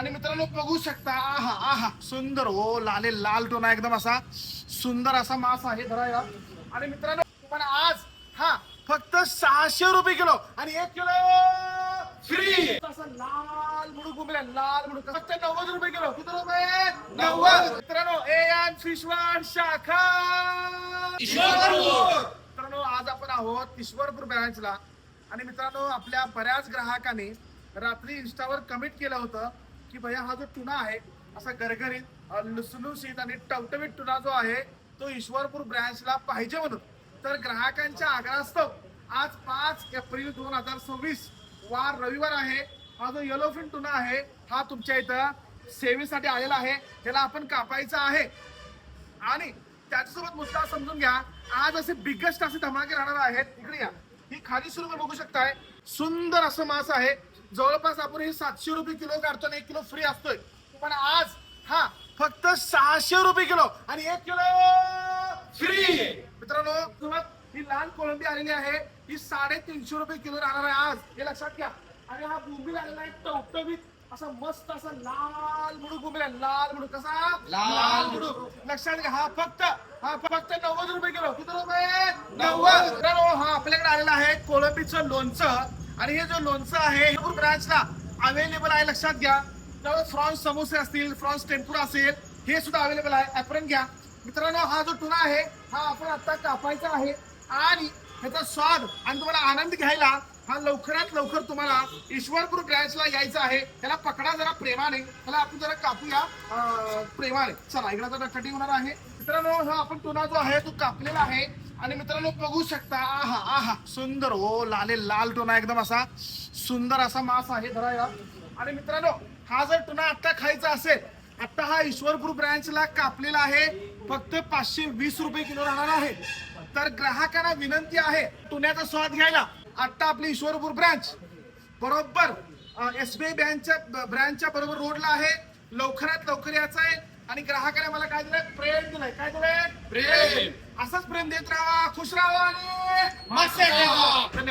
आणि मित्रांनो बघू शकता, आहा आहा सुंदर हो, लाले लाल टोना एकदम असा सुंदर असा मास आहे धरा या. आणि मित्रांनो पण आज हा फक्त 600 रुपये किलो आणि 1 किलो फ्री. असा लाल मुडूक उमल्या, लाल मुडूक फक्त 90 रुपये किलो. किती रुपये? 90. मित्रांनो एन फिशवंड शाखा मित्रांनो आज आपण आहोत ईश्वरपूर ब्रँचला. आणि मित्रांनो आपल्या बऱ्याच ग्राहकांनी रात्री इंस्टावर कमेंट केलं होतं की भैया हा जो टुना आहे असा गरगरीत लुसलुसीत आणि टवटवीत टुना जो आहे तो ईश्वरपूर ब्रँचला पाहिजे म्हणून. तर ग्राहकांच्या आग्रहास्तव आज 5 एप्रिल 2026 वार रविवार आहे. हा जो येलोफिन टुना आहे हा तुमच्या इथं सेवेसाठी आलेला आहे. त्याला आपण कापायचा आहे आणि त्याच्यासोबत मुद्दा समजून घ्या. आज असे बिगेस्ट असे धमाके राहणार आहेत. इकडे या, ही खाली सुरू बघू शकताय. सुंदर असं मास आहे. जवळपास आपण हे 700 रुपये किलो काढतो आणि 1 किलो फ्री असतोय. पण आज हा फक्त 600 रुपये किलो आणि 1 किलो फ्री. मित्रांनो ही लाल कोळंबी आलेली आहे, ही 350 रुपये किलो राहणार आहे आज, हे लक्षात घ्या. आणि हा बोंबील आलेला आहे टवटवीत असा मस्त असा लाल मुडूक बोंबील आहे. लाल मुडूक कसा? लाल मुडूक. लक्षात घ्या हा फक्त 90 रुपये किलो. किती रुपये? 90. मित्रांनो हा आपल्याकडे आलेला आहे कोळंबीचं लोणचं. आणि हे जो लोणचं आहे ब्रांचला अवेलेबल आहे. लक्षात घ्या. त्यामुळे फ्रॉन्स समोसे असतील, फ्रॉन्स टेम्पुरा असेल, हे सुद्धा अवेलेबल आहे. ऍप्रन घ्या. मित्रांनो हा जो टुना आहे हा आपण आता कापायचा आहे आणि ह्याचा स्वाद आणि तुम्हाला आनंद घ्यायला हा लवकरात लवकर तुम्हाला ईश्वरपूर ब्रँचला यायचं आहे. त्याला पकडा जरा प्रेमाने, त्याला आपण जरा कापूया प्रेमाने. चला इकडे जरा कटिंग होणार आहे. मित्रांनो हा आपण टुना जो आहे तो कापलेला आहे. आणि मित्रांनो बघू शकता, आहा आहा सुंदर हो, लाले लाल टोना एकदम असा सुंदर असा मास आहे धरा या. आणि मित्रांनो हा जर टुना आता खायचा असेल, आता हा ईश्वरपूर ब्रँचला कापलेला आहे, फक्त 520 रुपये किलो राहणार आहे. तर ग्राहकांना विनंती आहे टुन्याचा स्वाद घ्यायला आता आपली ईश्वरपूर ब्रँच बरोबर SBI ब्रँचच्या बरोबर रोडला आहे. लवकरात लवकर यायचं आहे. आणि ग्राहकाने मला काय दिलंय? प्रेम दिलंय. काय दिलंय? प्रेम. असाच प्रेम देत राहा, खुश राहा आणि मस्त राहा.